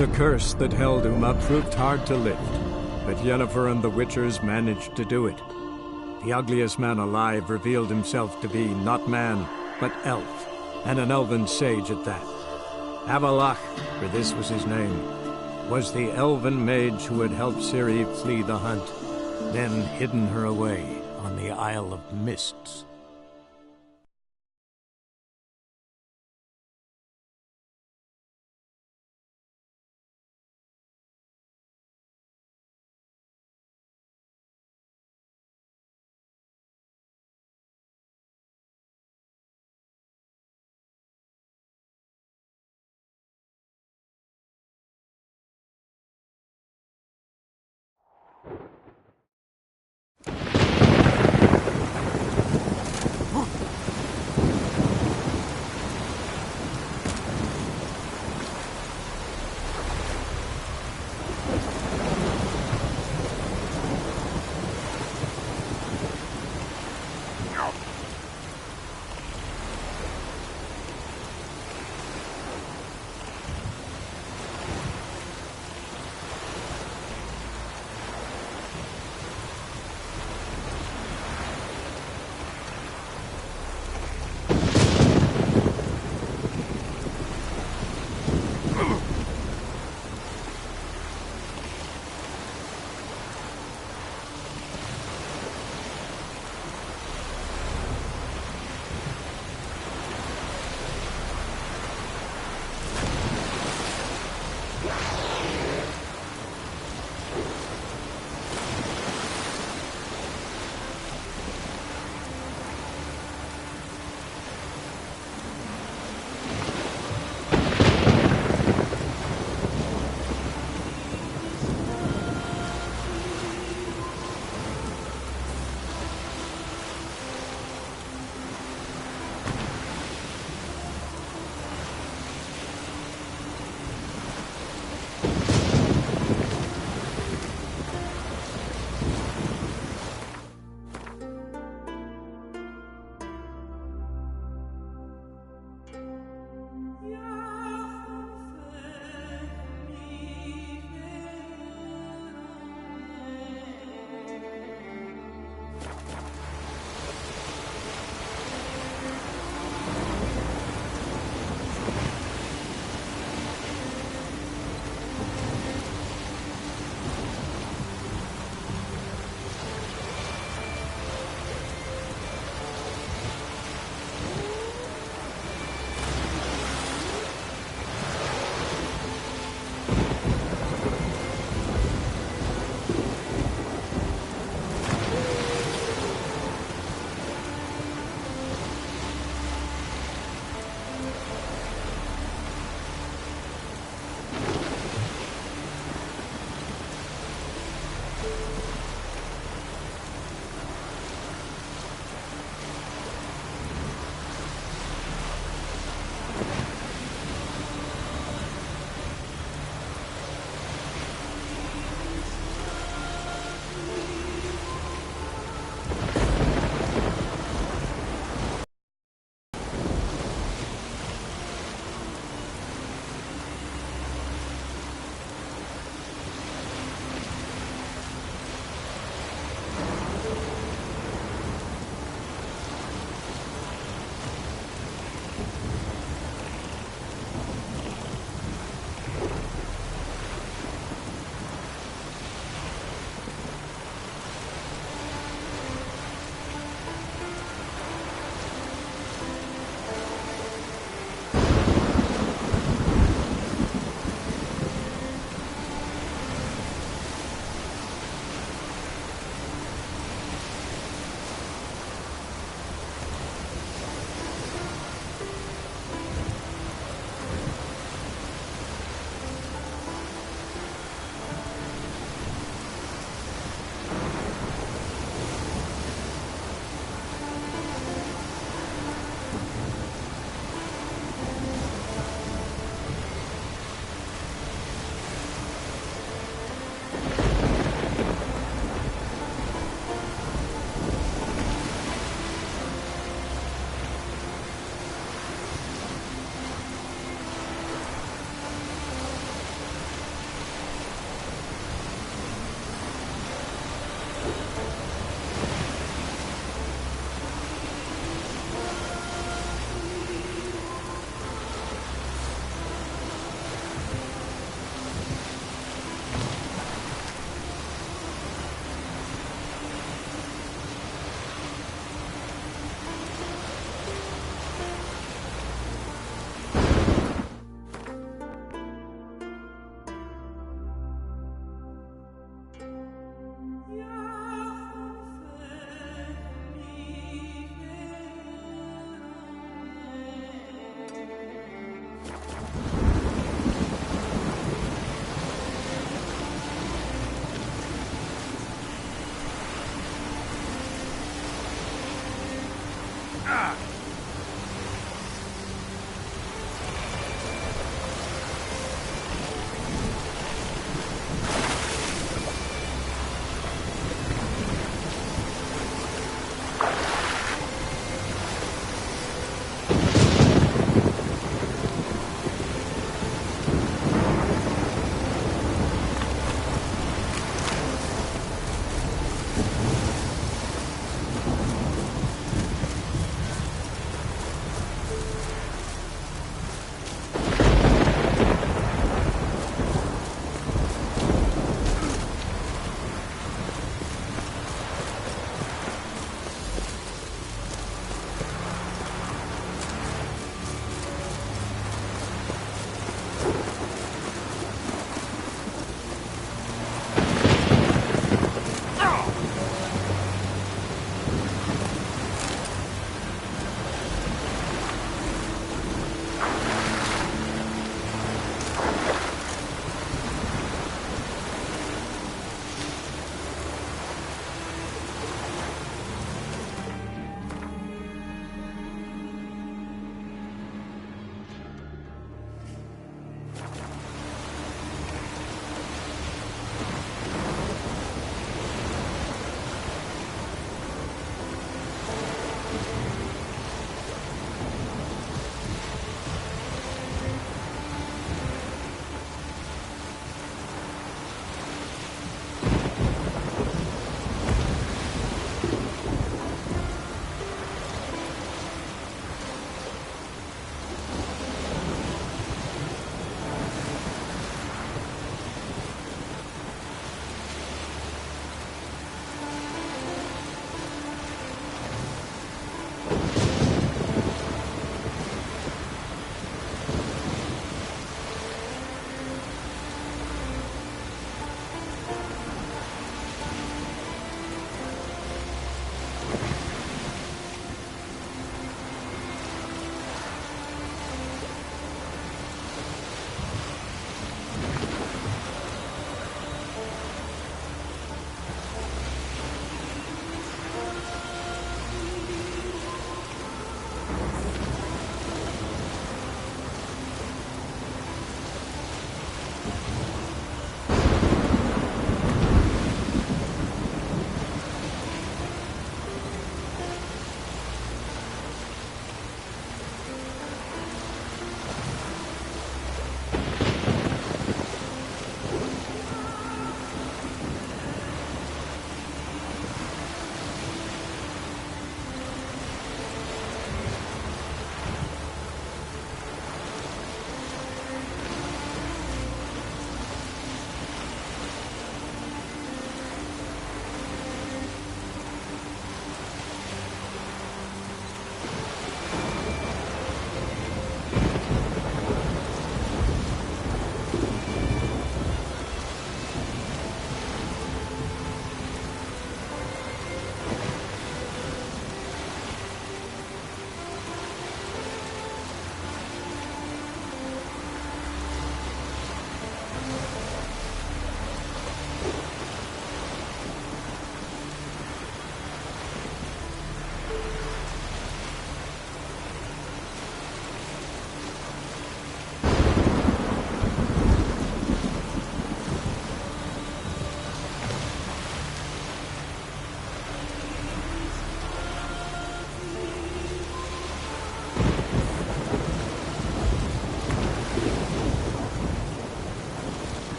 The curse that held Uma proved hard to lift, but Yennefer and the Witchers managed to do it. The ugliest man alive revealed himself to be not man, but elf, and an elven sage at that. Avalach, for this was his name, was the elven mage who had helped Ciri flee the hunt, then hidden her away on the Isle of Mists.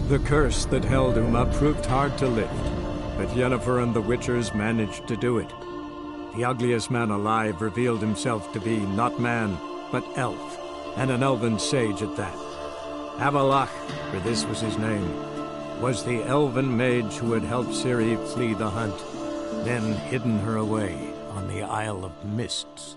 The curse that held Uma proved hard to lift, but Yennefer and the Witchers managed to do it. The ugliest man alive revealed himself to be not man, but elf, and an elven sage at that. Avalach, for this was his name, was the elven mage who had helped Ciri flee the hunt, then hidden her away on the Isle of Mists.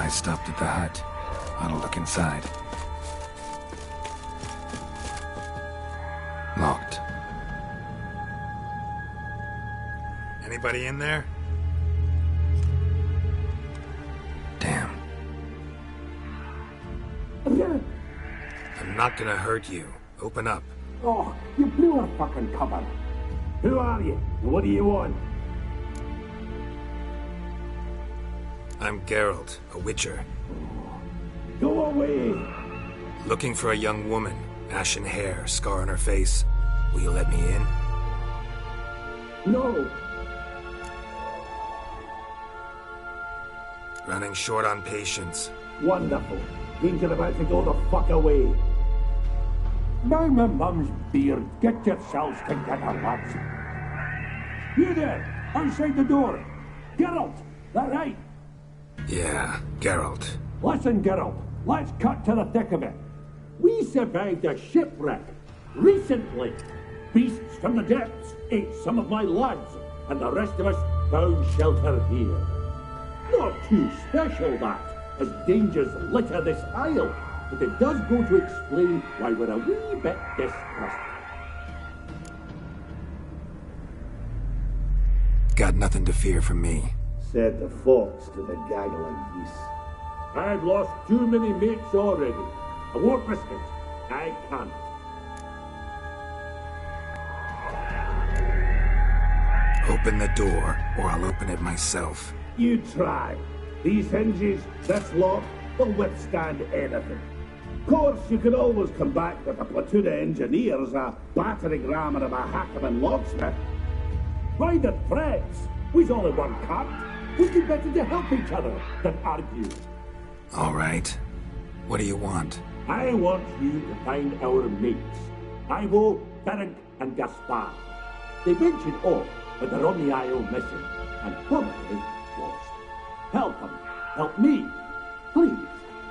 I stopped at the hut. I'll look inside. Locked. Anybody in there? Damn. I'm not gonna hurt you. Open up. Oh, you blew our fucking cover. Who are you? What do you want? I'm Geralt, a witcher. Go away! Looking for a young woman. Ashen hair, scar on her face. Will you let me in? No! Running short on patience. Wonderful. Means you're about to go the fuck away. By my mum's beard, get yourselves together, lads. You there, outside the door. Geralt, that right? Yeah, Geralt. Listen, Geralt, let's cut to the thick of it. We survived a shipwreck recently. Beasts from the depths ate some of my lads, and the rest of us found shelter here. Not too special, that, as dangers litter this isle, but it does go to explain why we're a wee bit distrusted. Got nothing to fear from me. Said the fox to the gaggling geese. I've lost too many mates already. I won't risk it. I can't. Open the door, or I'll open it myself. You try. These hinges, this lock, will withstand anything. Of course, you can always come back with a platoon of engineers, a battering ram, and a hackman locksmith. Why the threats? We's all in one cart. We do better to help each other than argue. All right. What do you want? I want you to find our mates. Ivo, Ferenc, and Gaspar. They ventured off, but they're on the Isle missing, and probably lost. Help them. Help me. Please.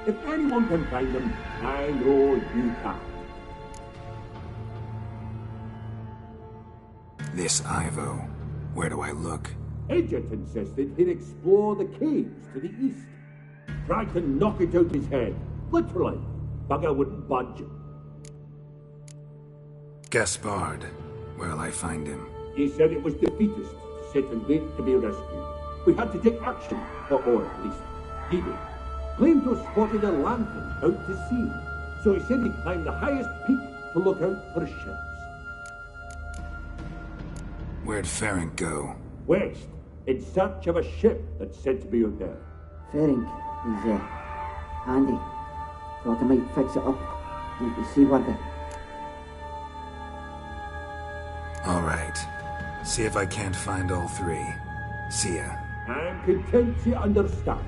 If anyone can find them, I know you can. This Ivo. Where do I look? Agent insisted he'd explore the caves to the east. Tried to knock it out his head. Literally. Bugger wouldn't budge. Gaspard. Where'll I find him? He said it was defeatist to sit and wait to be rescued. We had to take action, or at least he did. Claimed to have spotted a lantern out to sea, so he said he'd climb the highest peak to look out for ships. Where'd Ferenc go? West, in search of a ship that's said to be out there. Ferenc is handy. Thought I might fix it up. Need to see what the... All right. See if I can't find all three. See ya. I'm content to understand.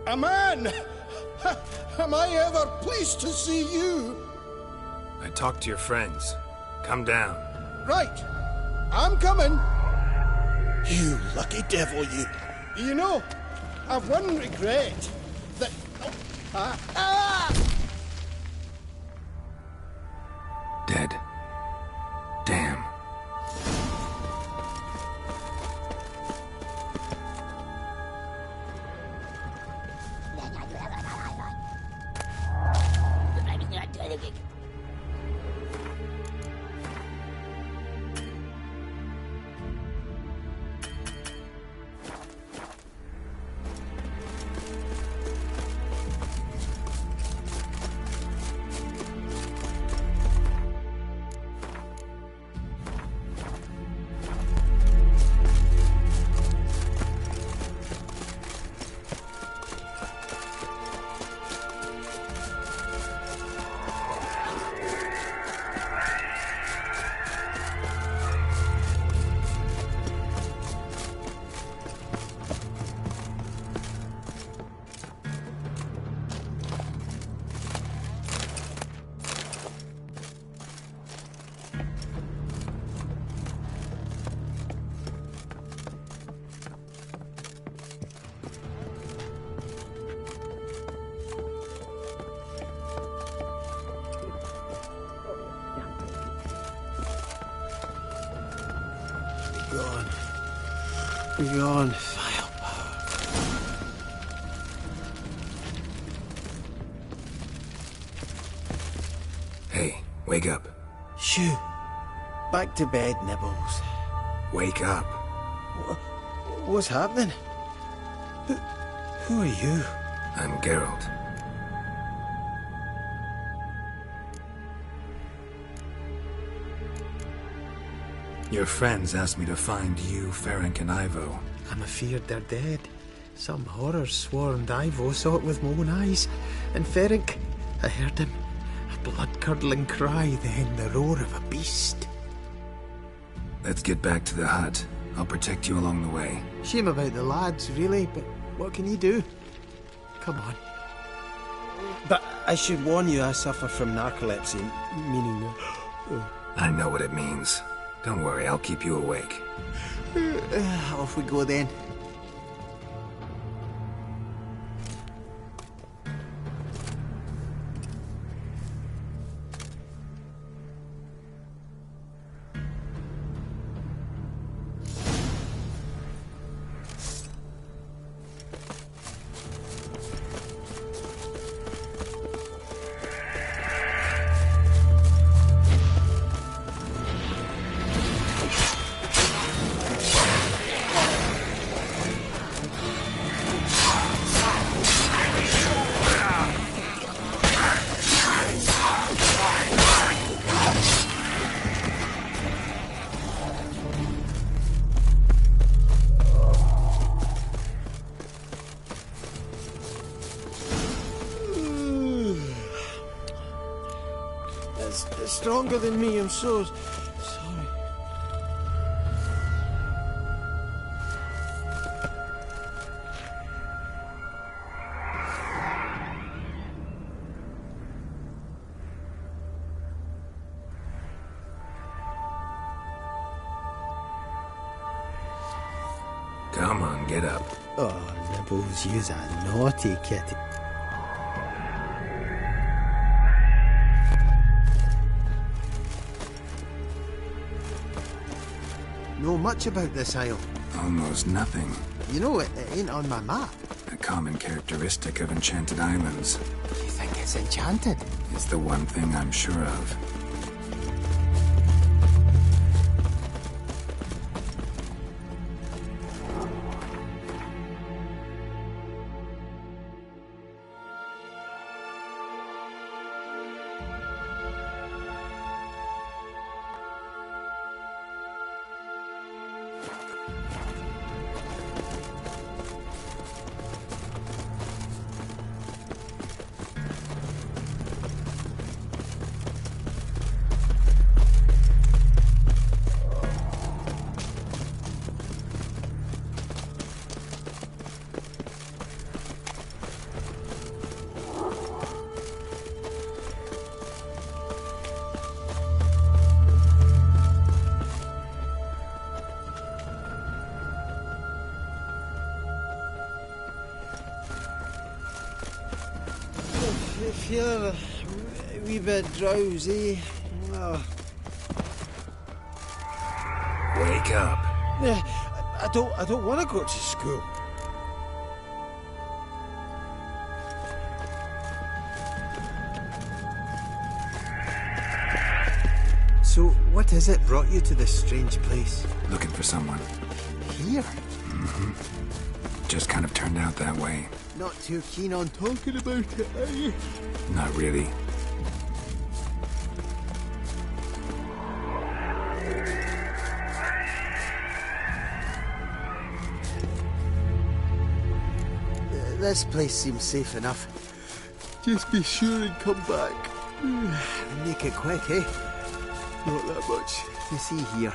A man! Am I ever pleased to see you? I talked to your friends. Come down. Right. I'm coming. You lucky devil, you. You know, I've one regret. That... Dead. Damn. Beyond firepower. Hey, wake up. Shoo. Back to bed, Nibbles. Wake up. What's happening? Who are you? I'm Geralt. Your friends asked me to find you, Ferenc, and Ivo. I'm afeard they're dead. Some horror swarmed Ivo, saw it with my own eyes. And Ferenc, I heard him. A blood-curdling cry, then the roar of a beast. Let's get back to the hut. I'll protect you along the way. Shame about the lads, really, but what can you do? Come on. But I should warn you, I suffer from narcolepsy, meaning... I know what it means. Don't worry, I'll keep you awake. Off we go then. It's stronger than me, I'm so sorry. Come on, get up. Oh, Nibbles, you's a naughty kitty. Know much about this isle? Almost nothing. You know, it ain't on my map. A common characteristic of enchanted islands. You think it's enchanted? It's the one thing I'm sure of. feeling a wee bit drowsy. Oh. Wake up. I don't want to go to school. So, what is it brought you to this strange place? Looking for someone. Here? Mm-hmm. Just kind of turned out that way. Not too keen on talking about it, are you? Not really. This place seems safe enough. Just be sure and come back. Make it quick, eh? Not that much to see here.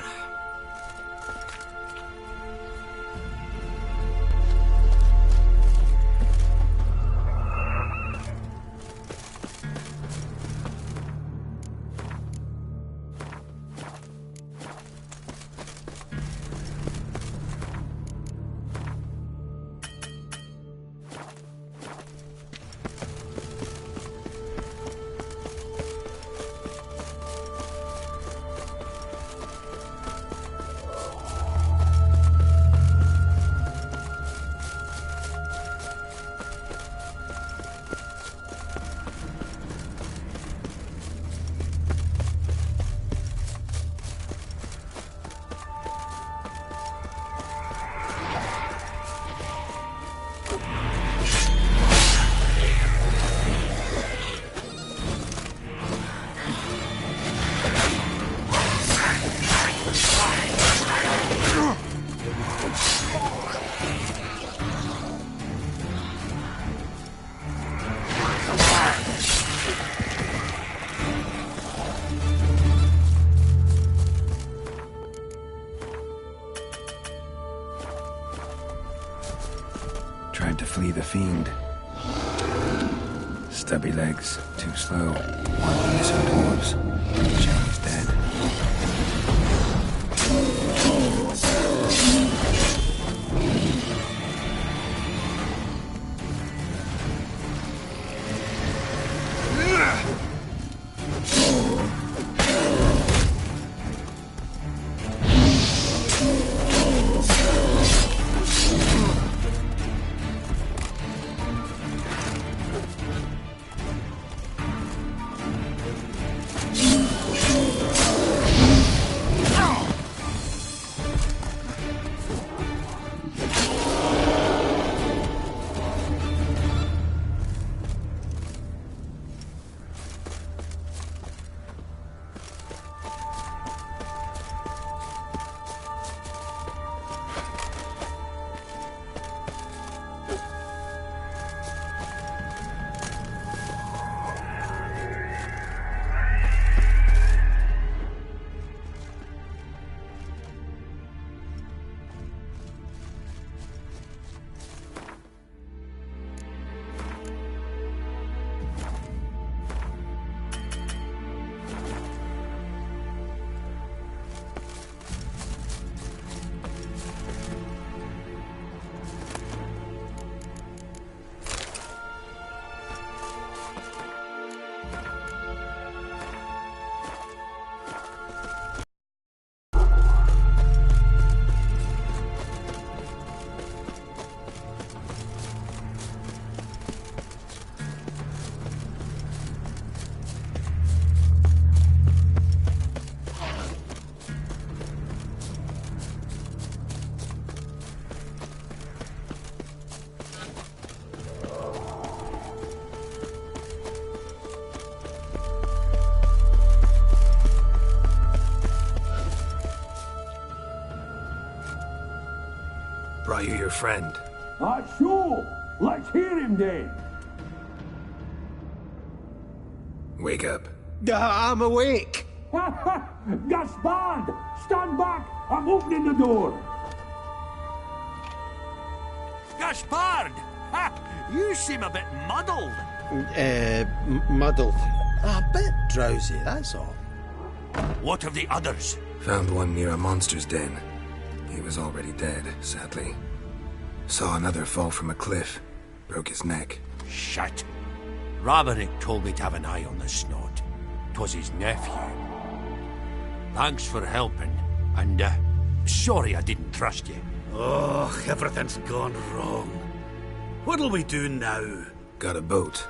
Tried to flee the fiend. Stubby legs, too slow. One piece of dwarves. Johnny's dead. Brought you your friend. Sure. Let's hear him then. Wake up. I'm awake. Gaspard! Stand back! I'm opening the door! Gaspard! You seem a bit muddled. Muddled. A bit drowsy, that's all. What of the others? Found one near a monster's den. He was already dead, sadly. Saw another fall from a cliff. Broke his neck. Shit. Ramarick told me to have an eye on the snot. 'Twas his nephew. Thanks for helping, and sorry I didn't trust you. Oh, everything's gone wrong. What'll we do now? Got a boat.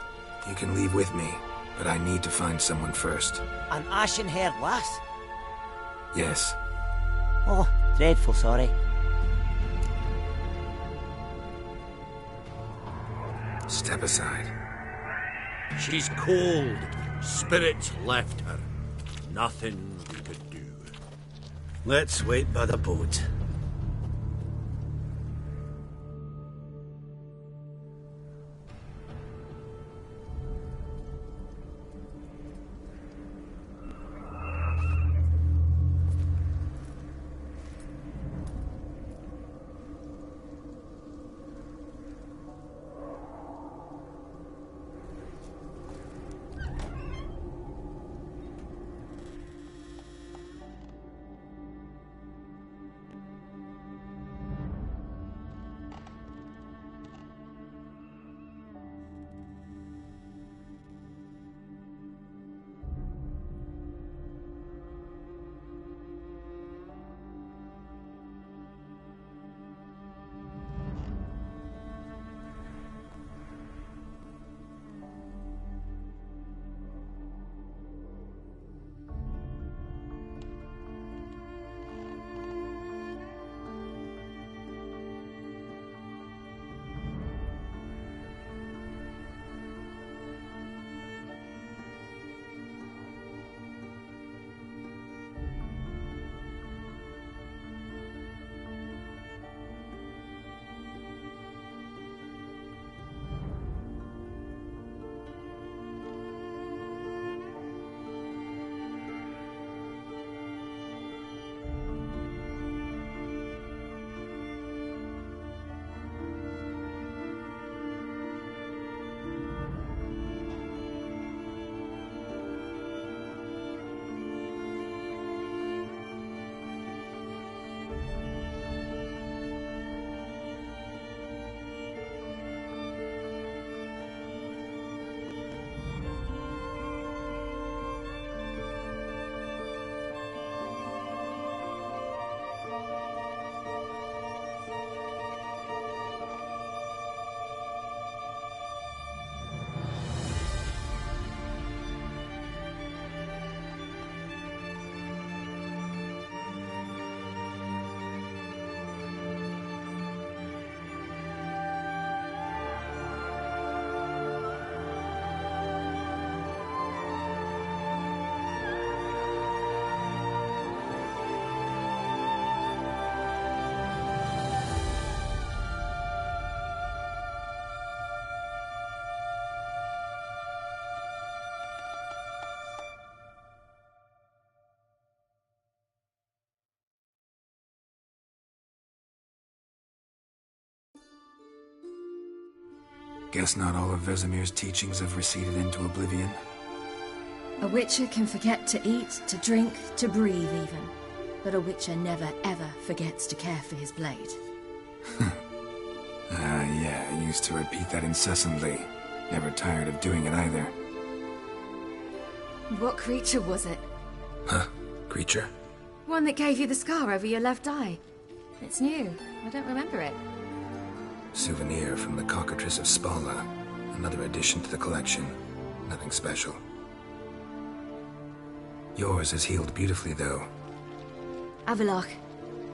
You can leave with me, but I need to find someone first. An ashen-haired lass? Yes. Oh, dreadful sorry. Step aside. She's cold. Spirits left her. Nothing we could do. Let's wait by the boat. Guess not all of Vesemir's teachings have receded into oblivion. A witcher can forget to eat, to drink, to breathe even. But a witcher never ever forgets to care for his blade. Yeah, I used to repeat that incessantly. Never tired of doing it either. What creature was it? Huh? Creature? One that gave you the scar over your left eye. It's new. I don't remember it. Souvenir from the Cockatrice of Spala. Another addition to the collection. Nothing special. Yours is healed beautifully, though. Avalach.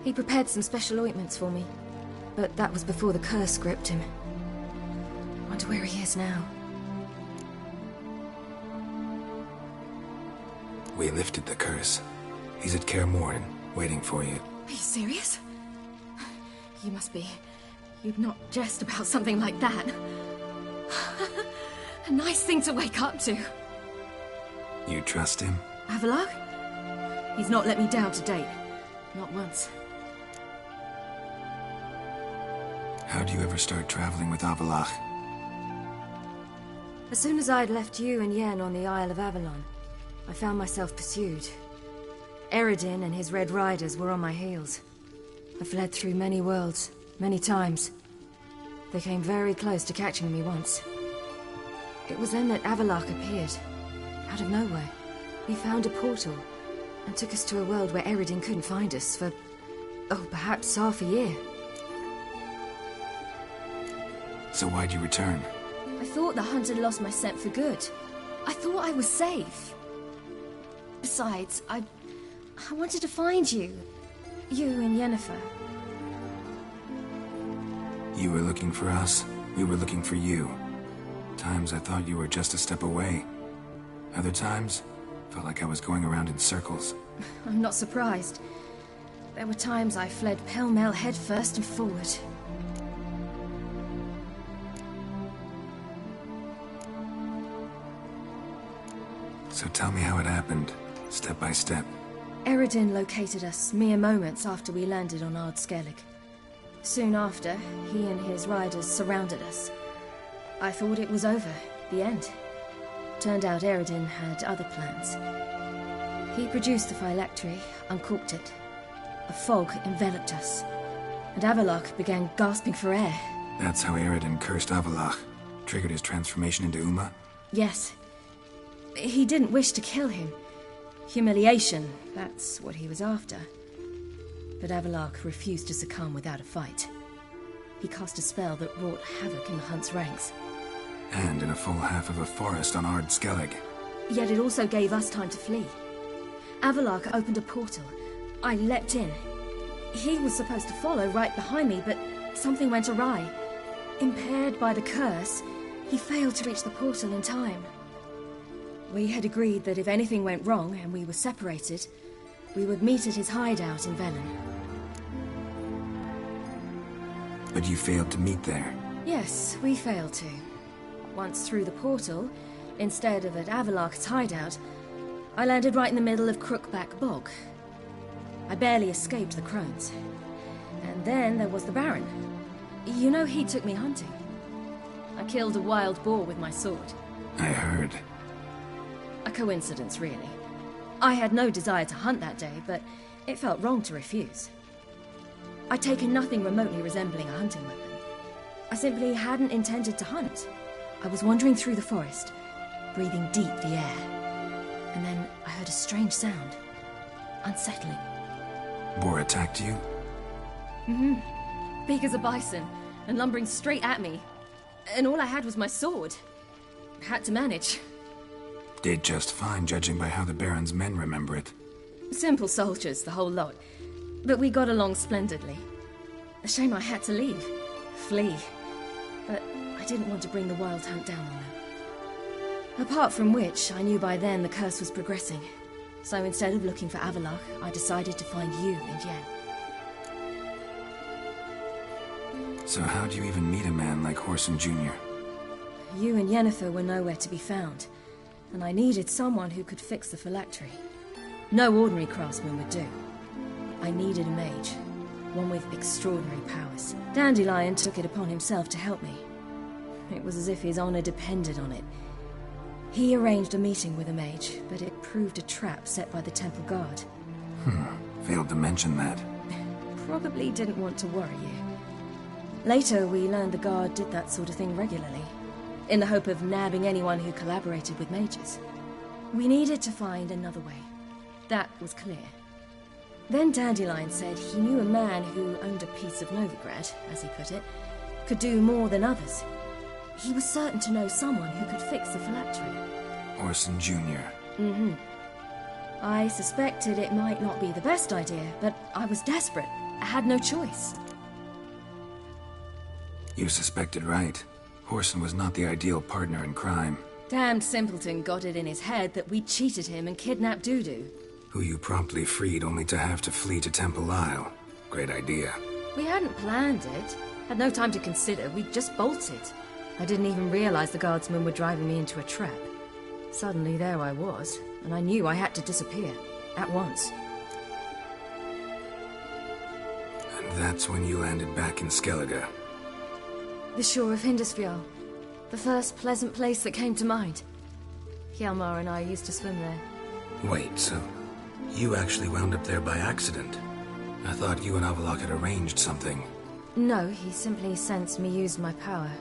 He prepared some special ointments for me. But that was before the curse gripped him. Wonder where he is now. We lifted the curse. He's at Kaer Morhen, waiting for you. Are you serious? You must be. You'd not jest about something like that. A nice thing to wake up to. You trust him? Avalach? He's not let me down to date. Not once. How'd you ever start traveling with Avalach? As soon as I'd left you and Yen on the Isle of Avalon, I found myself pursued. Eredin and his Red Riders were on my heels. I fled through many worlds, many times. They came very close to catching me once. It was then that Avalok appeared, out of nowhere. He found a portal and took us to a world where Eredin couldn't find us for, perhaps half a year. So why'd you return? I thought the hunt had lost my scent for good. I thought I was safe. Besides, I wanted to find you. You and Yennefer. You were looking for us. We were looking for you. Times I thought you were just a step away. Other times, felt like I was going around in circles. I'm not surprised. There were times I fled pell-mell headfirst and forward. So tell me how it happened, step by step. Eredin located us mere moments after we landed on Ard Skellig. Soon after, he and his riders surrounded us. I thought it was over, the end. Turned out Eredin had other plans. He produced the phylactery, uncorked it. A fog enveloped us, and Avalok began gasping for air. That's how Eredin cursed Avalok, triggered his transformation into Uma? Yes. He didn't wish to kill him. Humiliation, that's what he was after. But Avalok refused to succumb without a fight. He cast a spell that wrought havoc in the hunt's ranks. And in a full half of a forest on Ard Skellig. Yet it also gave us time to flee. Avalok opened a portal. I leapt in. He was supposed to follow right behind me, but something went awry. Impaired by the curse, he failed to reach the portal in time. We had agreed that if anything went wrong and we were separated, we would meet at his hideout in Velen. But you failed to meet there. Yes, we failed to. Once through the portal, instead of at Avalok's hideout, I landed right in the middle of Crookback Bog. I barely escaped the crones. And then there was the Baron. You know, he took me hunting. I killed a wild boar with my sword. I heard. A coincidence, really. I had no desire to hunt that day, but it felt wrong to refuse. I'd taken nothing remotely resembling a hunting weapon. I simply hadn't intended to hunt. I was wandering through the forest, breathing deep the air. And then I heard a strange sound. Unsettling. Boar attacked you? Mm-hmm. Big as a bison, and lumbering straight at me. And all I had was my sword. Had to manage. Did just fine, judging by how the Baron's men remember it. Simple soldiers, the whole lot. But we got along splendidly. A shame I had to leave. Flee. But I didn't want to bring the wild hunt down on them. Apart from which, I knew by then the curse was progressing. So instead of looking for Avalok, I decided to find you and Yen. So how'd you even meet a man like Whoreson Jr.? You and Yennefer were nowhere to be found, and I needed someone who could fix the phylactery. No ordinary craftsman would do. I needed a mage, one with extraordinary powers. Dandelion took it upon himself to help me. It was as if his honor depended on it. He arranged a meeting with a mage, but it proved a trap set by the temple guard. Failed to mention that. Probably didn't want to worry you. Later, we learned the guard did that sort of thing regularly, in the hope of nabbing anyone who collaborated with mages. We needed to find another way. That was clear. Then Dandelion said he knew a man who owned a piece of Novigrad, as he put it, could do more than others. He was certain to know someone who could fix the phylactery. Whoreson Jr. Mm-hmm. I suspected it might not be the best idea, but I was desperate. I had no choice. You suspected right. Whoreson was not the ideal partner in crime. Damned simpleton got it in his head that we'd cheated him and kidnapped Dudu. Who you promptly freed only to have to flee to Temple Isle. Great idea. We hadn't planned it. Had no time to consider. We just bolted. I didn't even realize the guardsmen were driving me into a trap. Suddenly there I was, and I knew I had to disappear. At once. And that's when you landed back in Skellige. The shore of Hindisfjall. The first pleasant place that came to mind. Hjalmar and I used to swim there. Wait, so you actually wound up there by accident? I thought you and Avalok had arranged something. No, he simply sensed me use my power.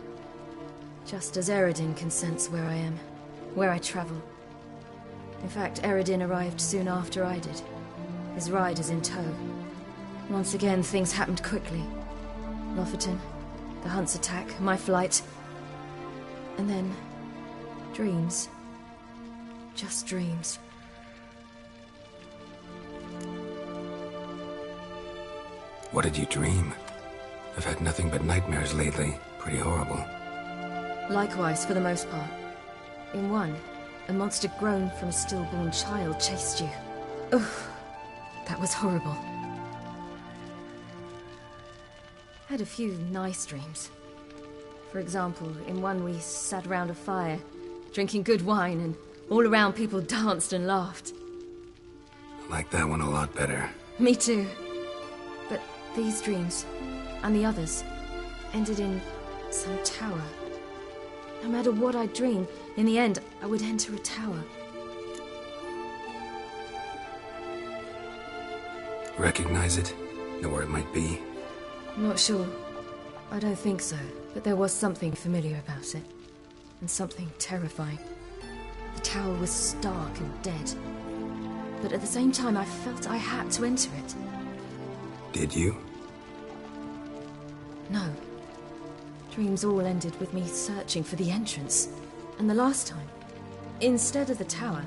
Just as Eredin can sense where I am, where I travel. In fact, Eredin arrived soon after I did. His riders in tow. Once again, things happened quickly. Lofoten, the Hunt's attack, my flight. And then... dreams. Just dreams. What did you dream? I've had nothing but nightmares lately. Pretty horrible. Likewise, for the most part. In one, a monster grown from a stillborn child chased you. Ugh, that was horrible. Had a few nice dreams. For example, in one we sat around a fire, drinking good wine, and all around people danced and laughed. I like that one a lot better. Me too. But these dreams, and the others, ended in some tower. No matter what I dreamed, in the end, I would enter a tower. Recognize it? Know where it might be? Not sure. I don't think so, but there was something familiar about it. And something terrifying. The tower was stark and dead. But at the same time, I felt I had to enter it. Did you? No. Dreams all ended with me searching for the entrance. And the last time, instead of the tower,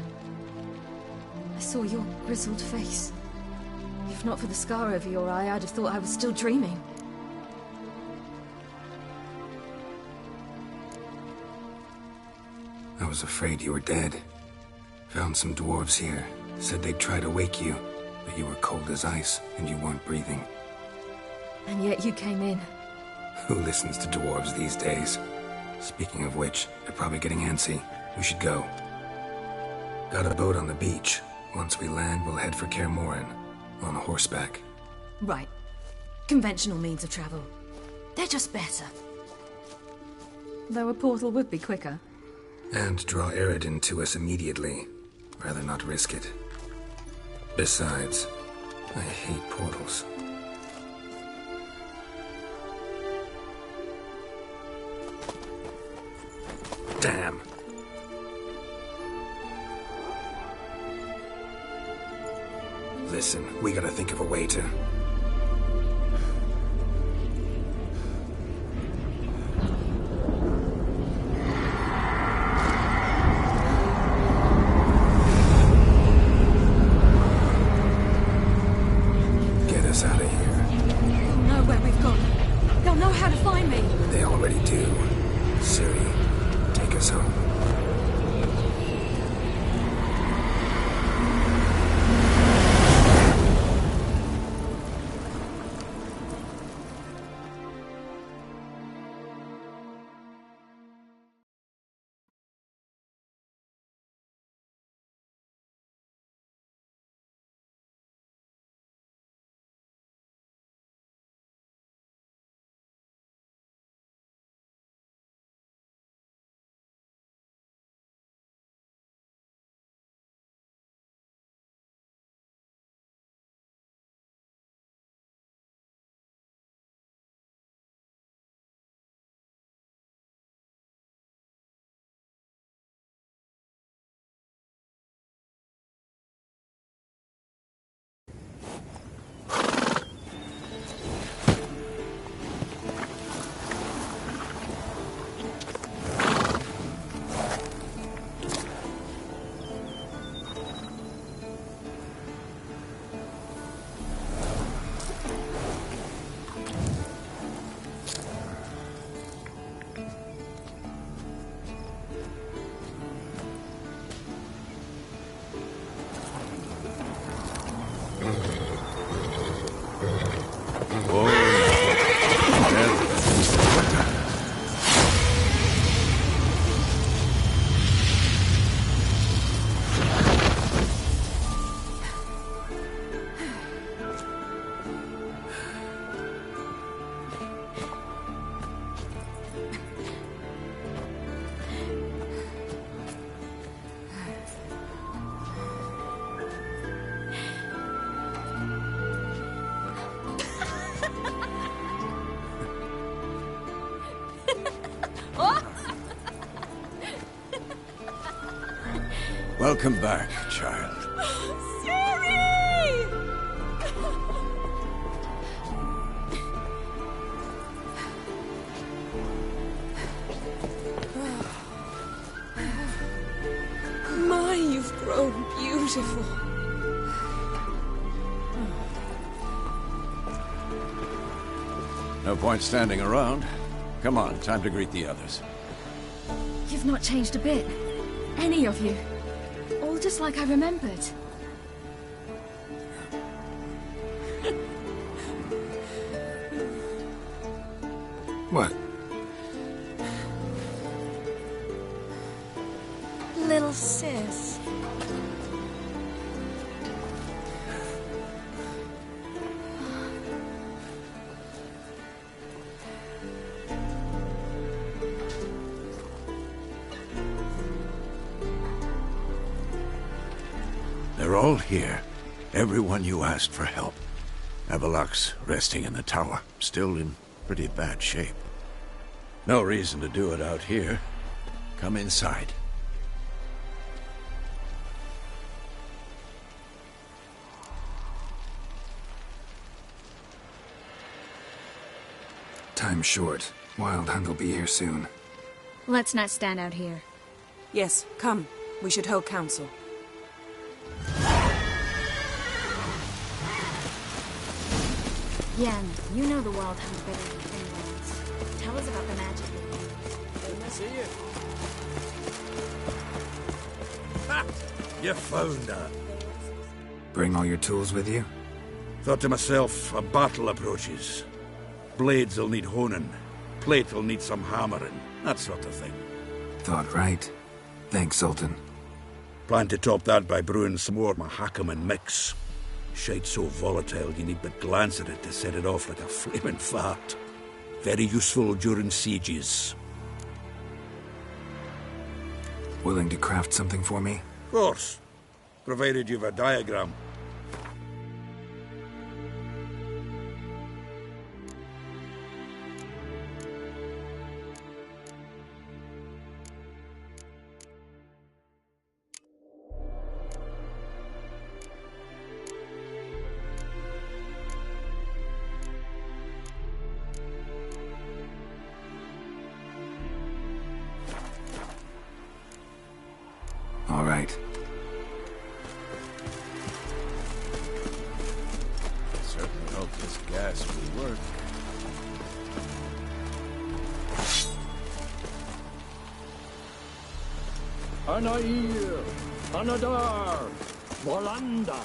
I saw your grizzled face. If not for the scar over your eye, I'd have thought I was still dreaming. I was afraid you were dead. Found some dwarves here. Said they'd try to wake you, but you were cold as ice and you weren't breathing. And yet you came in. Who listens to dwarves these days? Speaking of which, they're probably getting antsy. We should go. Got a boat on the beach. Once we land, we'll head for Kaer Morhen. On horseback. Right. Conventional means of travel. They're just better. Though a portal would be quicker. And draw Eredin to us immediately. Rather not risk it. Besides, I hate portals. Damn. Listen, we gotta think of a way to... get us out of here. They'll know where we've gone. They'll know how to find me. They already do. Ciri, take us home. Welcome back, child. Ciri! My, you've grown beautiful. No point standing around. Come on, time to greet the others. You've not changed a bit. Any of you. All just like I remembered. What? Little sis. They're all here. Everyone you asked for help. Avalok's resting in the tower, still in pretty bad shape. No reason to do it out here. Come inside. Time's short. Wild Hunt will be here soon. Let's not stand out here. Yes, come. We should hold council. Yen, you know the Wild Hunt better than anyone else. Tell us about the magic they use. Good to see you. Ha! You found her. Bring all your tools with you? Thought to myself, a battle approaches. Blades will need honing. Plate will need some hammering. That sort of thing. Thought right. Thanks, Sultan. Plan to top that by brewing some more Mahakaman mix. Shite so volatile you need but glance at it to set it off like a flaming fart. Very useful during sieges. Willing to craft something for me? Of course. Provided you've a diagram. All right. Certainly hope this gas will work. Anair, Anadar, Volanda.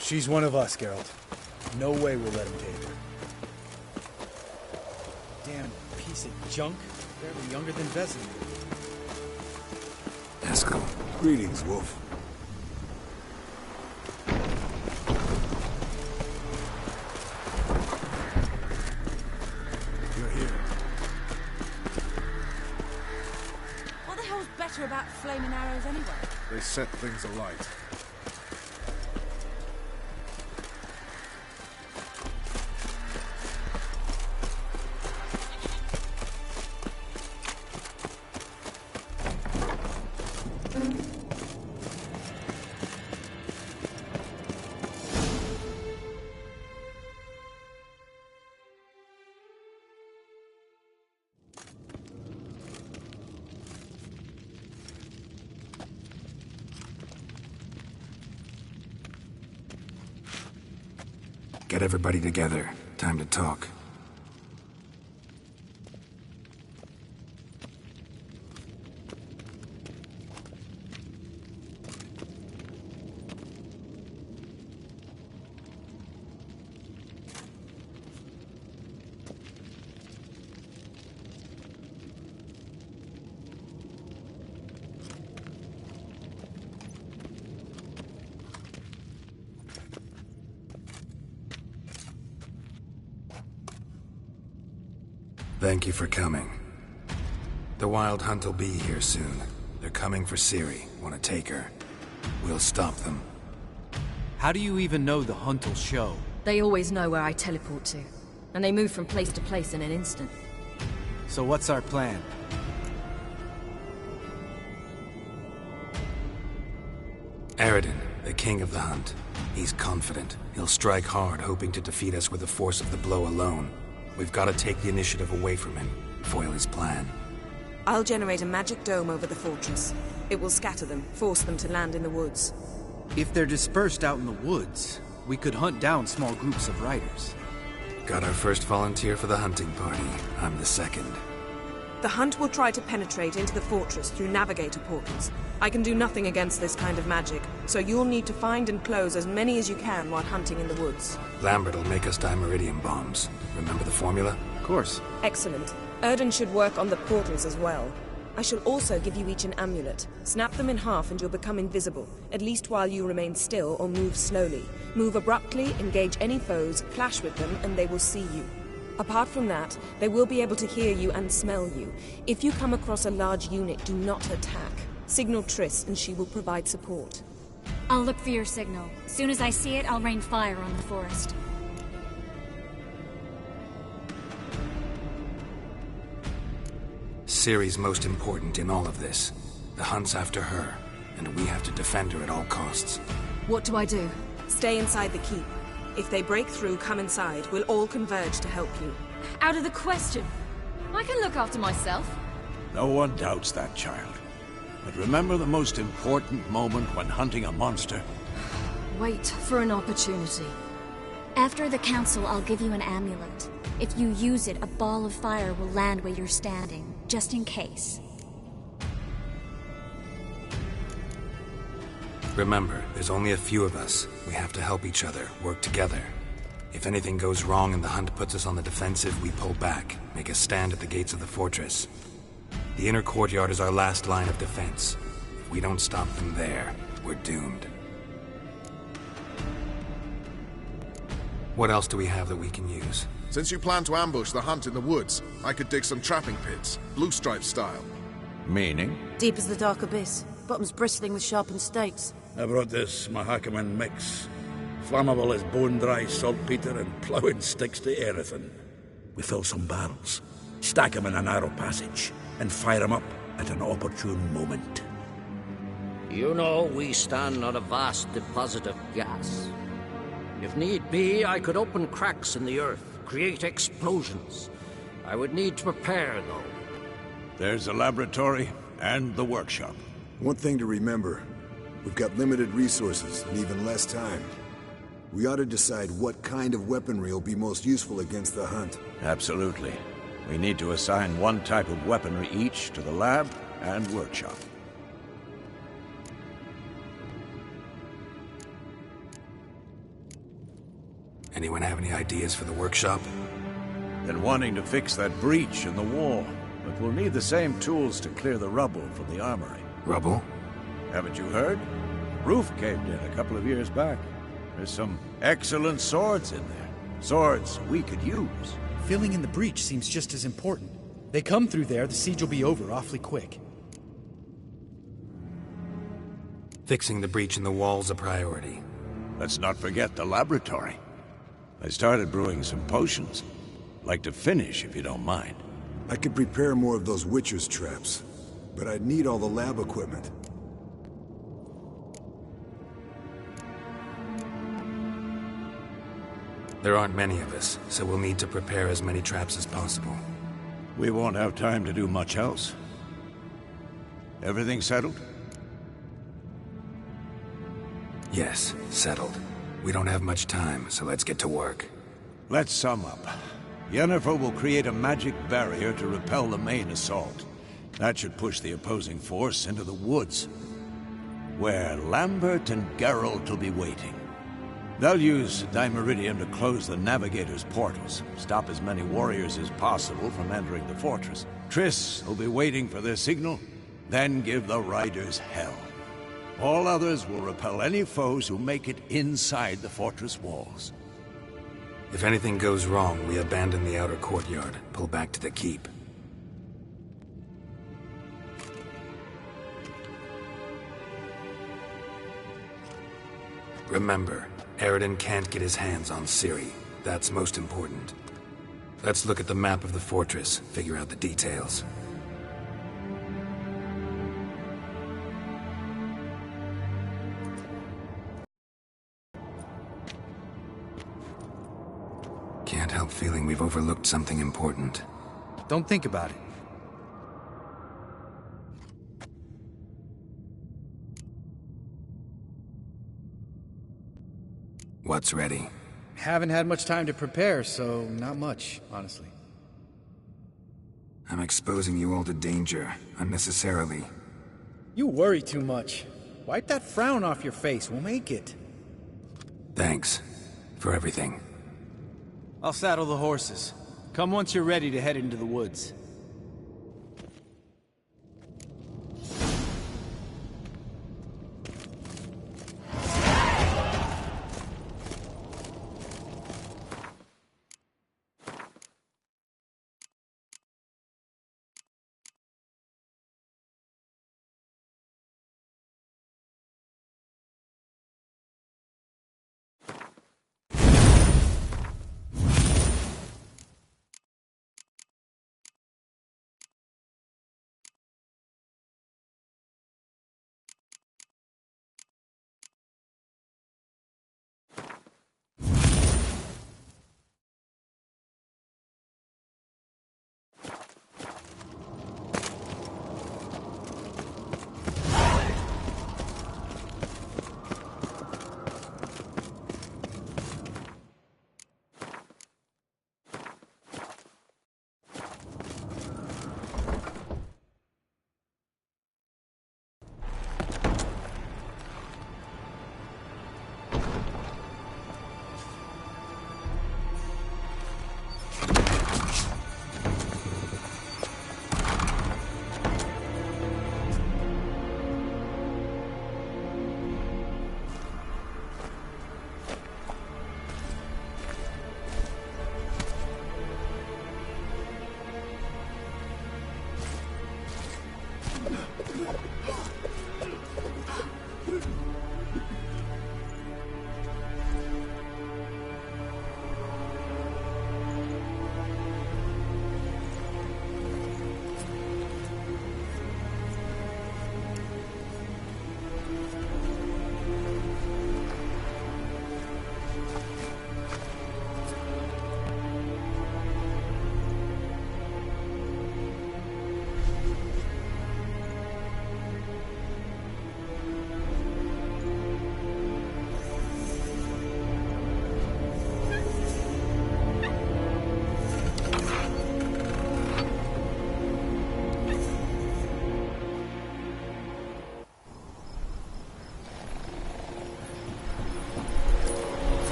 She's one of us, Geralt. No way we'll let him take her. Damn piece of junk. Barely younger than Vesemir. Eskel. Greetings, Wolf. You're here. What the hell's better about flaming arrows anyway? They set things alight. Get everybody together. Time to talk. Thank you for coming. The Wild Hunt will be here soon. They're coming for Ciri. Want to take her? We'll stop them. How do you even know the Hunt will show? They always know where I teleport to. and they move from place to place in an instant. So what's our plan? Aridin, the king of the hunt. He's confident. He'll strike hard, hoping to defeat us with the force of the blow alone. We've got to take the initiative away from him, foil his plan. I'll generate a magic dome over the fortress. It will scatter them, force them to land in the woods. If they're dispersed out in the woods, we could hunt down small groups of riders. Got our first volunteer for the hunting party. I'm the second. The hunt will try to penetrate into the fortress through navigator portals. I can do nothing against this kind of magic, so you'll need to find and close as many as you can while hunting in the woods. Lambert will make us dimeridium bombs. Remember the formula? Of course. Excellent. Erden should work on the portals as well. I shall also give you each an amulet. Snap them in half and you'll become invisible, at least while you remain still or move slowly. Move abruptly, engage any foes, clash with them, and they will see you. Apart from that, they will be able to hear you and smell you. If you come across a large unit, do not attack. Signal Triss and she will provide support. I'll look for your signal. As soon as I see it, I'll rain fire on the forest. Ciri's most important in all of this. The hunt's after her, and we have to defend her at all costs. What do I do? Stay inside the keep. If they break through, come inside. We'll all converge to help you. Out of the question. I can look after myself. No one doubts that, child. But remember the most important moment when hunting a monster? Wait for an opportunity. After the council, I'll give you an amulet. If you use it, a ball of fire will land where you're standing, just in case. Remember, there's only a few of us. We have to help each other, work together. If anything goes wrong and the hunt puts us on the defensive, we pull back, make a stand at the gates of the fortress. The inner courtyard is our last line of defense. If we don't stop them there, we're doomed. What else do we have that we can use? Since you plan to ambush the hunt in the woods, I could dig some trapping pits, blue stripe style. Meaning? Deep as the dark abyss, bottoms bristling with sharpened stakes. I brought this Mahakaman mix. Flammable as bone-dry saltpeter and ploughing sticks to everything. We fill some barrels, stack them in a narrow passage, and fire them up at an opportune moment. You know, we stand on a vast deposit of gas. If need be, I could open cracks in the earth, create explosions. I would need to prepare, though. There's a laboratory and the workshop. One thing to remember, we've got limited resources and even less time. We ought to decide what kind of weaponry will be most useful against the hunt. Absolutely. We need to assign one type of weaponry each to the lab and workshop. Anyone have any ideas for the workshop? Been wanting to fix that breach in the wall, but we'll need the same tools to clear the rubble from the armory. Rubble? Haven't you heard? Roof caved in a couple of years back. There's some excellent swords in there. Swords we could use. Filling in the breach seems just as important. They come through there, the siege will be over awfully quick. Fixing the breach in the wall's a priority. Let's not forget the laboratory. I started brewing some potions. Like to finish, if you don't mind. I could prepare more of those Witcher's traps, but I'd need all the lab equipment. There aren't many of us, so we'll need to prepare as many traps as possible. We won't have time to do much else. Everything settled? Yes, settled. We don't have much time, so let's get to work. Let's sum up. Yennefer will create a magic barrier to repel the main assault. That should push the opposing force into the woods, where Lambert and Geralt will be waiting. They'll use Dimeridium to close the Navigator's portals, stop as many warriors as possible from entering the fortress. Triss will be waiting for their signal, then give the riders hell. All others will repel any foes who make it inside the fortress walls. If anything goes wrong, we abandon the outer courtyard, pull back to the keep. Remember, Aridin can't get his hands on Ciri. That's most important. Let's look at the map of the fortress, figure out the details. Can't help feeling we've overlooked something important. Don't think about it. What's ready? Haven't had much time to prepare, so not much, honestly. I'm exposing you all to danger, unnecessarily. You worry too much. Wipe that frown off your face, we'll make it. Thanks. For everything. I'll saddle the horses. Come once you're ready to head into the woods.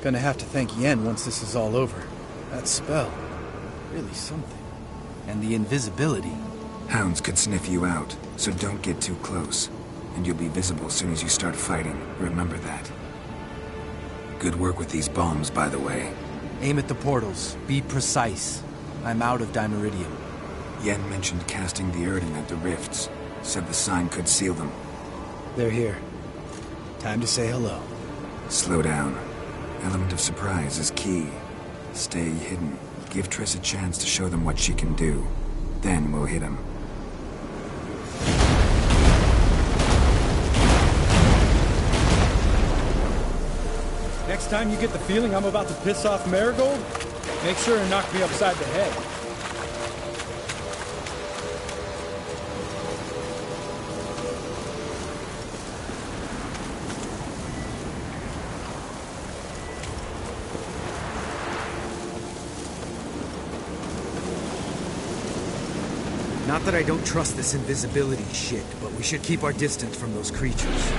Gonna have to thank Yen once this is all over. That spell, really something. And the invisibility. Hounds could sniff you out, so don't get too close. And you'll be visible as soon as you start fighting. Remember that. Good work with these bombs, by the way. Aim at the portals. Be precise. I'm out of Dimeridium. Yen mentioned casting the Erdin at the rifts. Said the sign could seal them. They're here. Time to say hello. Slow down. Element of surprise is key. Stay hidden. Give Triss a chance to show them what she can do. Then we'll hit him. Next time you get the feeling I'm about to piss off Marigold, make sure and knock me upside the head. Not that I don't trust this invisibility shit, but we should keep our distance from those creatures.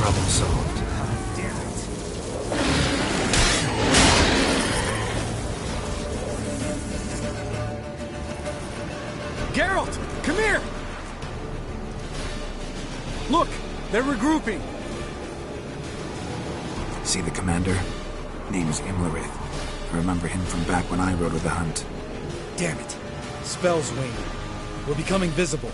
Problem solved. Damn it. Geralt! Come here! Look! They're regrouping! See the commander? Name's Imlerith. I remember him from back when I rode with the hunt. Damn it. Spell's waning. We're becoming visible.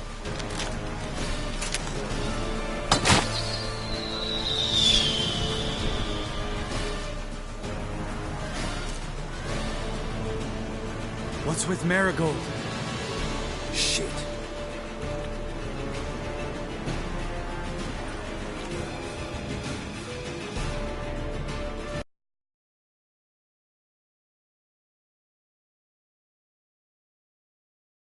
What's with Marigold? Shit.